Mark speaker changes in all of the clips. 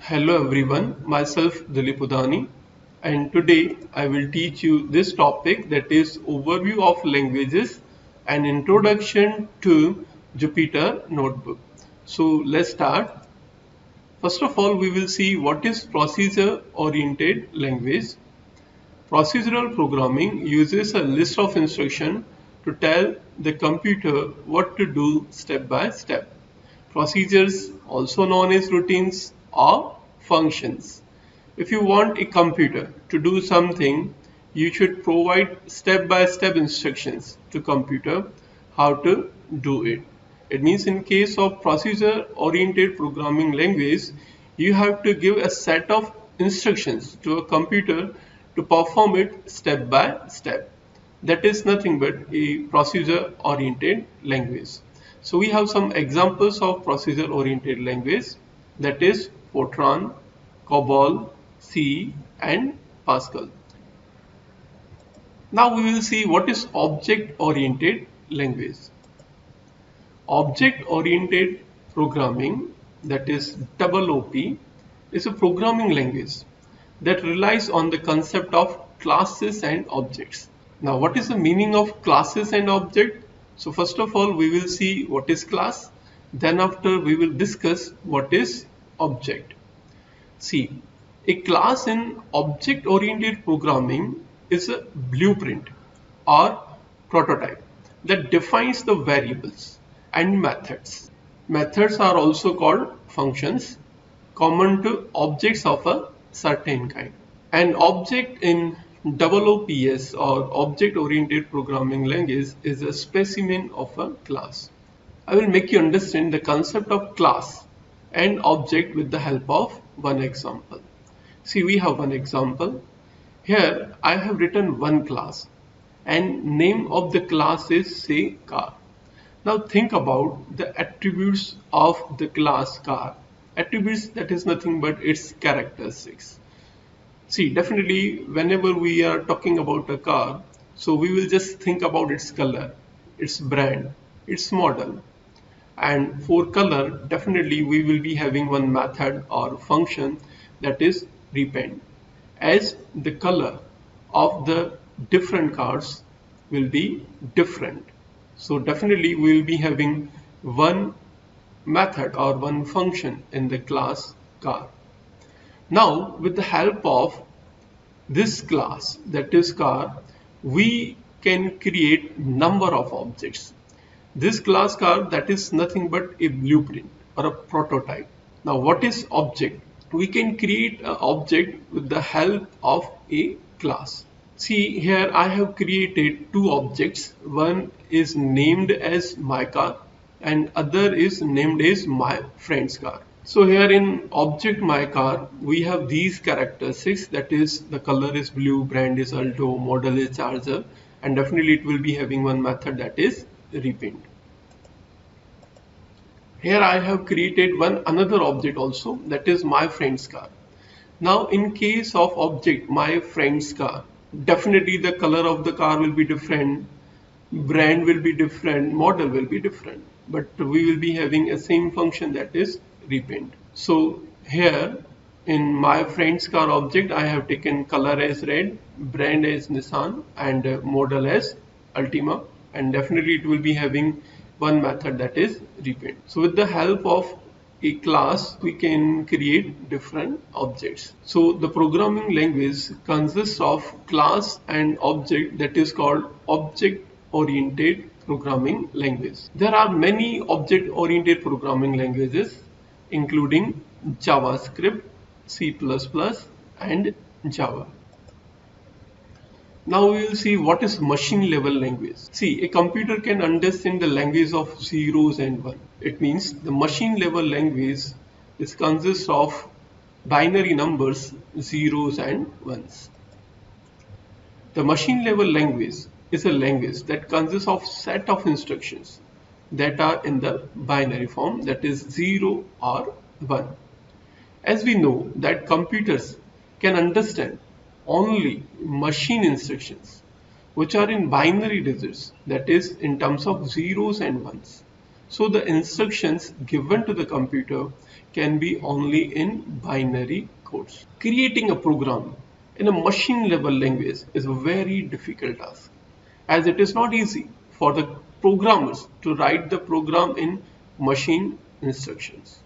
Speaker 1: Hello everyone, myself Dilip Udani, and today I will teach you this topic, that is overview of languages and introduction to Jupyter notebook. So let's start. First of all, we will see what is procedure oriented language. Procedural programming uses a list of instructions to tell the computer what to do step by step. Procedures, also known as routines or functions. If you want a computer to do something, you should provide step-by-step instructions to computer how to do it. It means in case of procedure-oriented programming language, you have to give a set of instructions to a computer to perform it step by step. That is nothing but a procedure-oriented language. So we have some examples of procedure-oriented language, that is Fortran, COBOL, C and Pascal. Now we will see what is object-oriented language. Object-oriented programming, that is OOP, is a programming language that relies on the concept of classes and objects. Now what is the meaning of classes and object? So first of all we will see what is class, then after we will discuss what is object. See, a class in object-oriented programming is a blueprint or prototype that defines the variables and methods. Methods are also called functions, common to objects of a certain kind. An object in OOPS or object-oriented programming language is a specimen of a class. I will make you understand the concept of class and object with the help of one example. See, we have one example. Here I have written one class and name of the class is say car. Now think about the attributes of the class car. Attributes, that is nothing but its characteristics. See, definitely whenever we are talking about a car, so we will just think about its color, its brand, its model. And for color, definitely we will be having one method or function, that is repaint, as the color of the different cars will be different. So definitely we will be having one method or one function in the class car. Now with the help of this class, that is car, we can create number of objects. This class car, that is nothing but a blueprint or a prototype. Now what is object? We can create an object with the help of a class. See, here I have created two objects. One is named as my car and other is named as my friend's car. So here in object my car, we have these characteristics, that is the color is blue, brand is Alto, model is Charger, and definitely it will be having one method, that is repaint. Here I have created another object also, that is my friend's car. Now in case of object my friend's car, definitely the color of the car will be different, brand will be different, model will be different, but we will be having a same function, that is repaint. So here in my friend's car object, I have taken color as red, brand as Nissan, and model as Ultima, and definitely it will be having one method, that is repaint. So with the help of a class we can create different objects. So the programming language consists of class and object, that is called object oriented programming language. There are many object oriented programming languages including JavaScript, C++ and Java. Now we will see what is machine level language. See, a computer can understand the language of zeros and ones. It means the machine level language consists of binary numbers, zeros and ones. The machine level language is a language that consists of set of instructions that are in the binary form, that is 0 or 1. As we know that computers can understand only machine instructions, which are in binary digits, that is in terms of zeros and ones. So the instructions given to the computer can be only in binary codes. Creating a program in a machine level language is a very difficult task, as it is not easy for the programmers to write the program in machine instructions.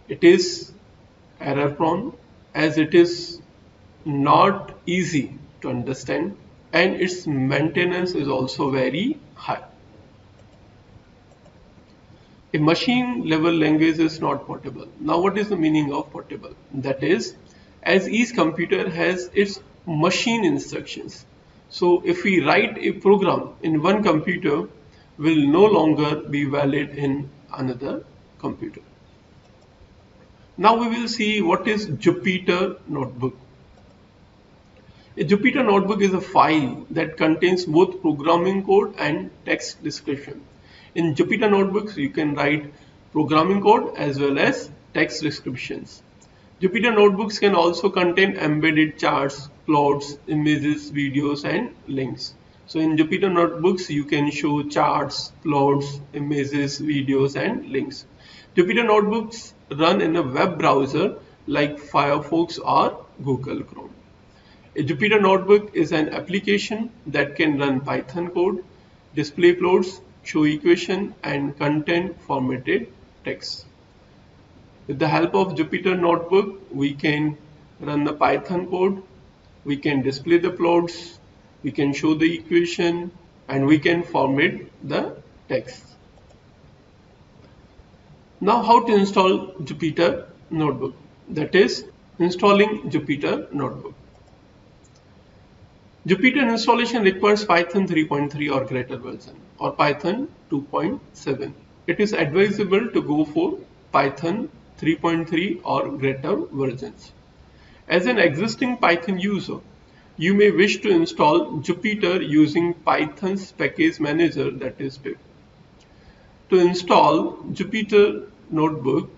Speaker 1: It is error prone, as it is not easy to understand, and its maintenance is also very high. A machine level language is not portable. Now what is the meaning of portable? That is, as each computer has its machine instructions. So if we write a program in one computer, will no longer be valid in another computer. Now we will see what is Jupyter Notebook. A Jupyter Notebook is a file that contains both programming code and text description. In Jupyter Notebooks, you can write programming code as well as text descriptions. Jupyter Notebooks can also contain embedded charts, plots, images, videos, and links. So in Jupyter Notebooks, you can show charts, plots, images, videos, and links. Jupyter Notebooks run in a web browser like Firefox or Google Chrome. A Jupyter Notebook is an application that can run Python code, display plots, show equation, and content formatted text. With the help of Jupyter Notebook, we can run the Python code, we can display the plots, we can show the equation, and we can format the text. Now how to install Jupyter Notebook? That is, installing Jupyter Notebook. Jupyter installation requires Python 3.3 or greater version or Python 2.7. It is advisable to go for Python 3.3 or greater versions. As an existing Python user, you may wish to install Jupyter using Python's package manager, that is pip. To install Jupyter Notebook,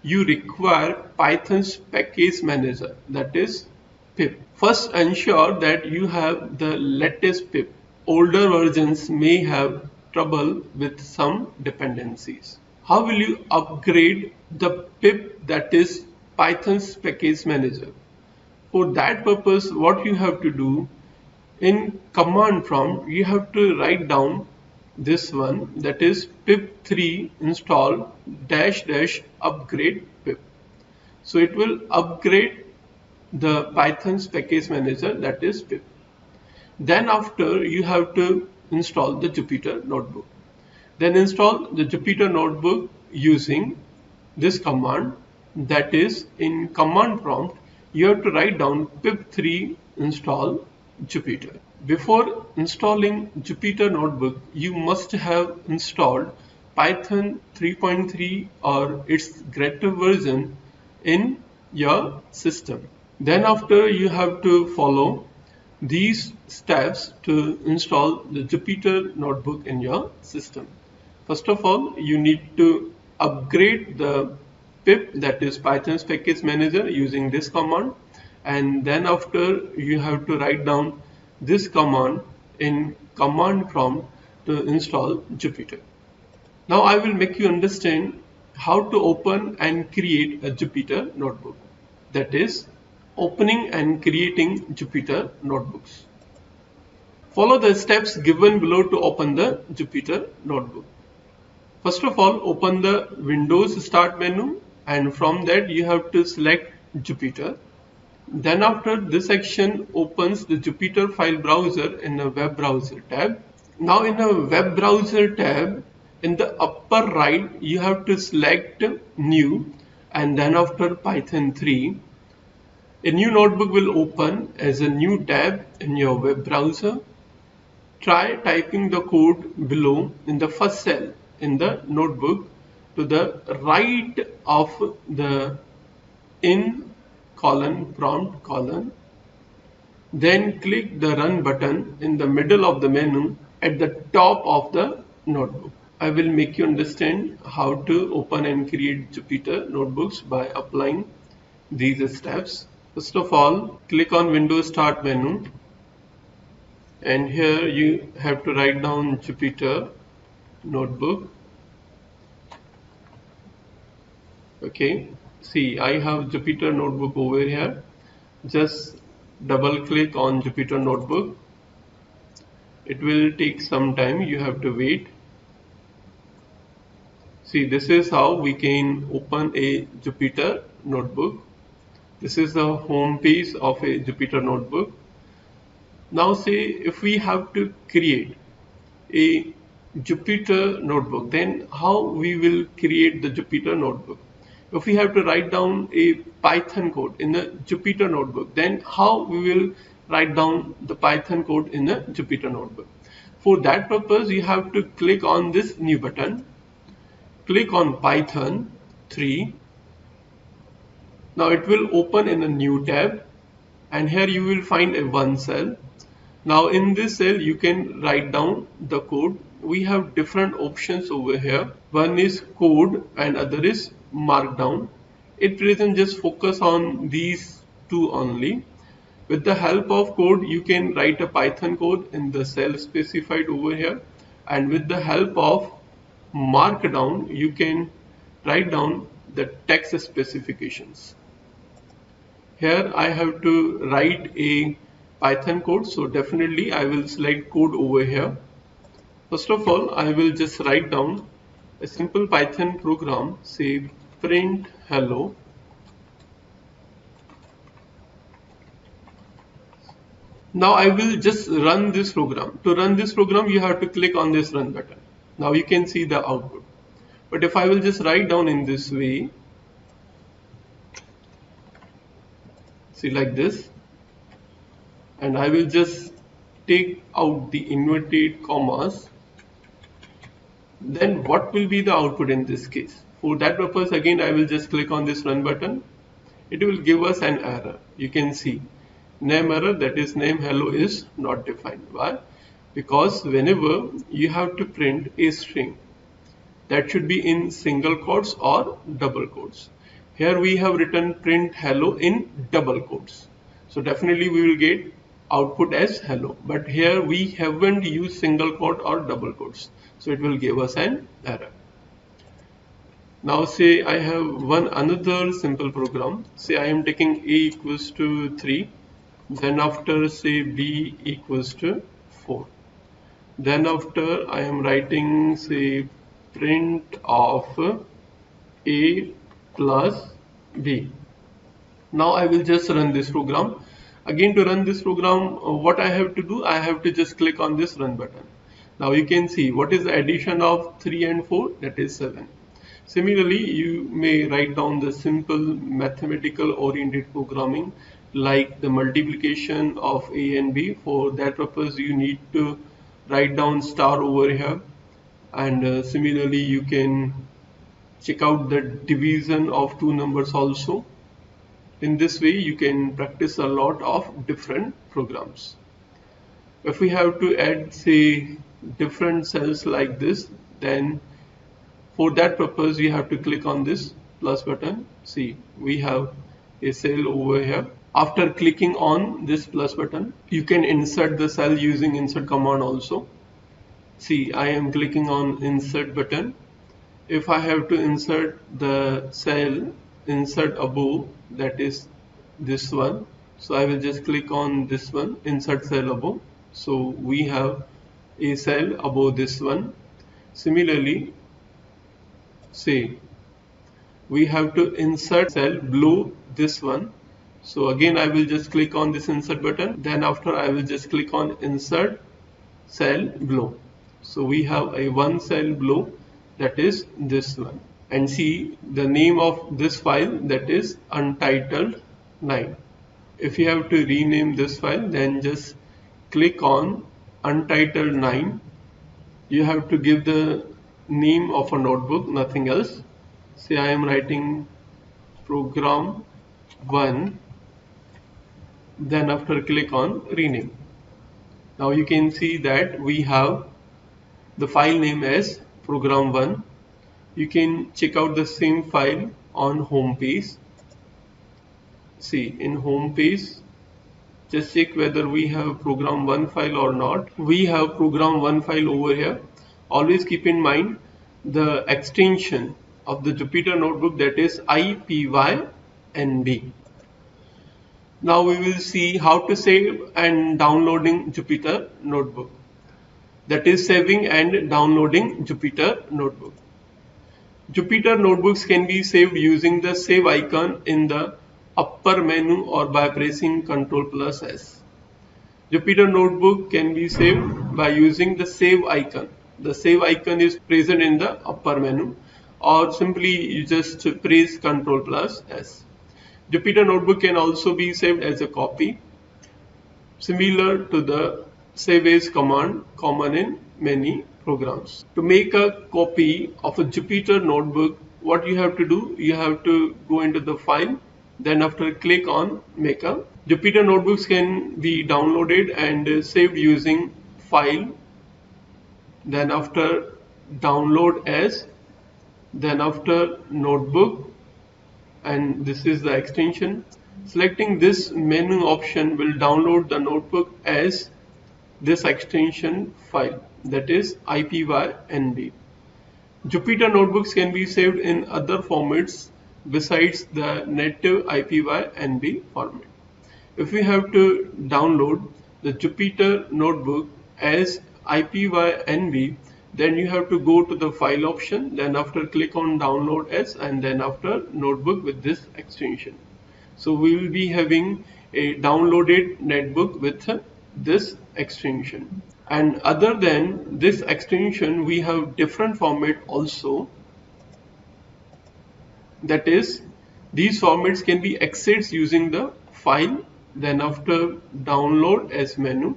Speaker 1: you require Python's package manager, that is pip. First, ensure that you have the latest pip. Older versions may have trouble with some dependencies. How will you upgrade the pip, that is Python's package manager? For that purpose, what you have to do, in command prompt, you have to write down this one, that is pip3 install -- upgrade pip. So it will upgrade the Python's package manager, that is pip. Then after, you have to install the Jupyter Notebook. Then install the Jupyter Notebook using this command, that is in command prompt, you have to write down pip3 install Jupyter. Before installing Jupyter Notebook, you must have installed Python 3.3 or its greater version in your system. Then after, you have to follow these steps to install the Jupyter Notebook in your system. First of all, you need to upgrade the pip, that is Python's package manager, using this command, and then after, you have to write down this command in command prompt to install Jupyter. Now I will make you understand how to open and create a Jupyter Notebook, that is opening and creating Jupyter Notebooks. Follow the steps given below to open the Jupyter Notebook. First of all, open the Windows Start menu, and from that you have to select Jupyter. Then after, this section opens the Jupyter file browser in a web browser tab. Now in a web browser tab, in the upper right, you have to select new, and then after Python 3. A new notebook will open as a new tab in your web browser. Try typing the code below in the first cell in the notebook to the right of the in prompt. Then click the run button in the middle of the menu at the top of the notebook. I will make you understand how to open and create Jupyter Notebooks by applying these steps. First of all, click on Windows Start menu and here you have to write down Jupyter notebook. Okay, see, I have Jupyter notebook over here. Just double click on Jupyter notebook. It will take some time, you have to wait. See, this is how we can open a Jupyter notebook. This is the home page of a Jupyter notebook. Now say if we have to create a Jupyter notebook, then how we will create the Jupyter notebook? If we have to write down a Python code in the Jupyter notebook, then how we will write down the Python code in the Jupyter notebook? For that purpose, you have to click on this new button. Click on Python 3. Now it will open in a new tab, and here you will find a one cell. Now in this cell you can write down the code. We have different options over here. One is code and other is markdown. At present just focus on these two only. With the help of code you can write a Python code in the cell specified over here, and with the help of markdown you can write down the text specifications. Here I have to write a Python code, so definitely I will select code over here. First of all, I will just write down a simple Python program, say print hello. Now I will just run this program. To run this program you have to click on this run button. Now you can see the output. But if I will just write down in this way, see like this, and I will just take out the inverted commas, then what will be the output in this case? For that purpose again I will just click on this run button. It will give us an error. You can see name error, that is name hello is not defined. Why? Because whenever you have to print a string, that should be in single quotes or double quotes. Here we have written print hello in double quotes, so definitely we will get output as hello, but here we haven't used single quote or double quotes, so it will give us an error. Now say I have one another simple program. Say I am taking a equals to 3, then after say b equals to 4, then after I am writing say print of a plus b. Now I will just run this program. Again, to run this program, what I have to do, I have to just click on this run button. Now you can see what is the addition of 3 and 4, that is 7. Similarly, you may write down the simple mathematical oriented programming like the multiplication of a and b. For that purpose you need to write down star over here, and similarly you can check out the division of two numbers also. In this way you can practice a lot of different programs. If we have to add say different cells like this, then for that purpose we have to click on this plus button. See, we have a cell over here. After clicking on this plus button you can insert the cell using insert command also. See, I am clicking on insert button. If I have to insert the cell insert above, that is this one, so I will just click on this one, insert cell above. So we have a cell above this one. Similarly, say we have to insert cell below this one, so again I will just click on this insert button, then after I will just click on insert cell below. So we have a one cell below, that is this one, and see the name of this file, that is untitled 9. If you have to rename this file, then just click on untitled 9. You have to give the name of a notebook, nothing else. Say I am writing program 1, then after click on rename. Now you can see that we have the file name as program 1. You can check out the same file on home page. See, in home page just check whether we have program 1 file or not. We have program 1 file over here. Always keep in mind the extension of the Jupyter notebook, that is IPYNB. Now we will see how to save and downloading Jupyter notebook, that is saving and downloading Jupyter notebook. Jupyter notebooks can be saved using the save icon in the upper menu or by pressing Ctrl+S. Jupyter notebook can be saved by using the save icon. The save icon is present in the upper menu, or simply you just press Ctrl+S. Jupyter notebook can also be saved as a copy, similar to the save as command common in many programs. To make a copy of a Jupyter notebook, what you have to do, you have to go into the file, then after click on make a. Jupyter notebooks can be downloaded and saved using file, then after download as, then after notebook, and this is the extension. Selecting this menu option will download the notebook as this extension file, that is IPYNB. Jupyter notebooks can be saved in other formats besides the native IPYNB format. If we have to download the Jupyter notebook as IPYNB, then you have to go to the file option, then after click on download as, and then after notebook with this extension. So we will be having a downloaded notebook with this extension. And other than this extension, we have different format also, that is these formats can be accessed using the file, then after download as menu.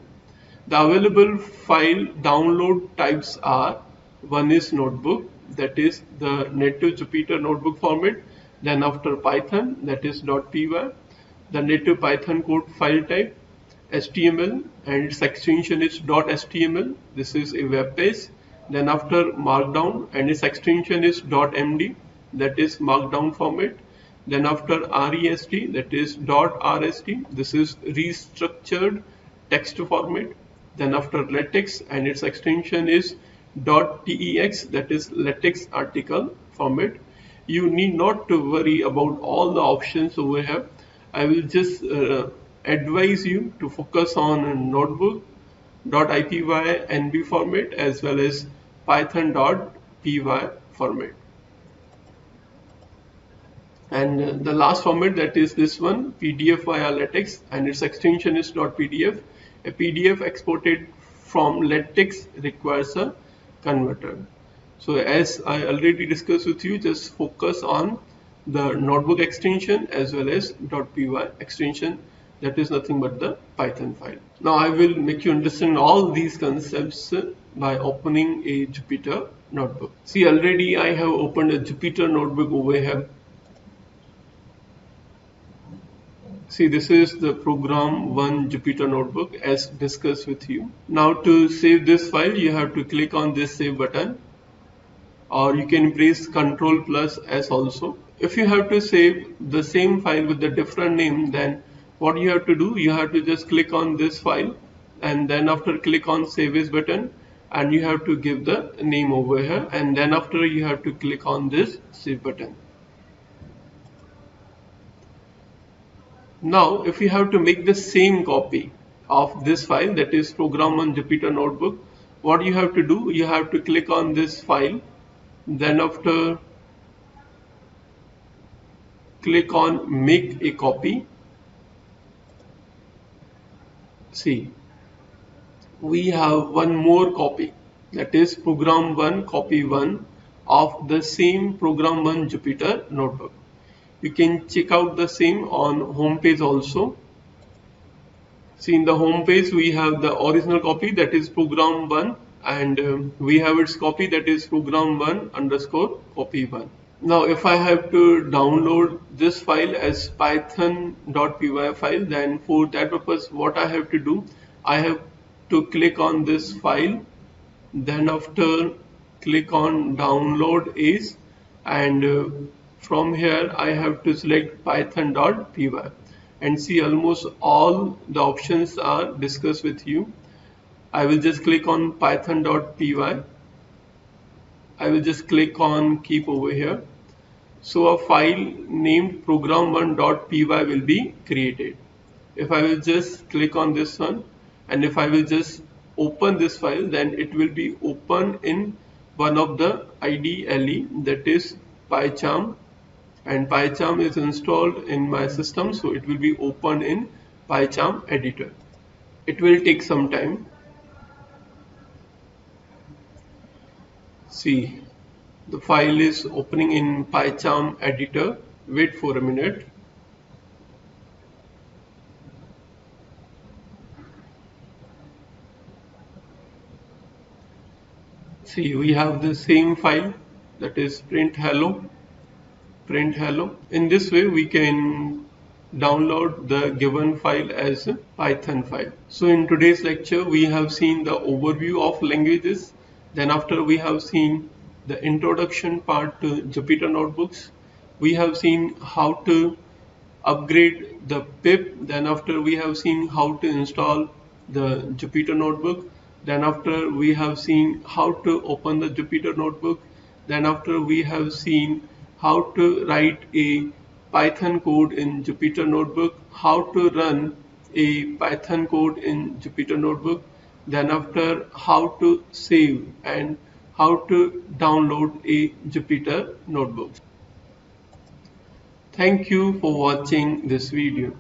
Speaker 1: The available file download types are: one is notebook, that is the native Jupyter notebook format, then after Python, that is .py, the native Python code file type, HTML, and its extension is .html, this is a web page, then after markdown and its extension is .md, that is markdown format, then after rest, that is .rst, this is restructured text format, then after latex and its extension is .tex, that is latex article format. You need not to worry about all the options over here. I will just advise you to focus on notebook .ipynb format as well as python.py format. And the last format, that is this one, PDF via latex, and its extension is .pdf. A PDF exported from latex requires a converter. So as I already discussed with you, just focus on the notebook extension as well as .py extension, that is nothing but the Python file. Now I will make you understand all these concepts by opening a Jupyter notebook. See, already I have opened a Jupyter notebook over here. See, this is the program 1 Jupyter notebook as discussed with you. Now to save this file, you have to click on this save button, or you can press Ctrl+S also. If you have to save the same file with a different name, then what you have to do, you have to just click on this file, and then after click on save as button, and you have to give the name over here, and then after you have to click on this save button. Now if you have to make the same copy of this file, that is program on Jupyter notebook, what you have to do, you have to click on this file, then after click on make a copy. See, we have one more copy, that is program 1 copy 1 of the same program 1 Jupyter notebook. You can check out the same on home page also. See, in the home page we have the original copy, that is program 1, and we have its copy, that is program 1 underscore copy 1. Now if I have to download this file as python.py file, then for that purpose what I have to do, I have to click on this file, then after click on download as, and from here I have to select python.py. and see almost all the options are discussed with you. I will just click on python.py. I will just click on keep over here. So a file named program1.py will be created. If I will just click on this one, and if I will just open this file, then it will be open in one of the IDLE, that is PyCharm, and PyCharm is installed in my system, so it will be opened in PyCharm editor. It will take some time. See, the file is opening in PyCharm editor. Wait for a minute. See, we have the same file, that is print hello. In this way we can download the given file as a Python file. So in today's lecture we have seen the overview of languages. Then after we have seen the introduction part to Jupyter notebooks. We have seen how to upgrade the pip. Then after we have seen how to install the Jupyter notebook. Then after we have seen how to open the Jupyter notebook. Then after we have seen how to write a Python code in Jupyter notebook, how to run a Python code in Jupyter notebook. Then after how to save and how to download a Jupyter notebook. Thank you for watching this video.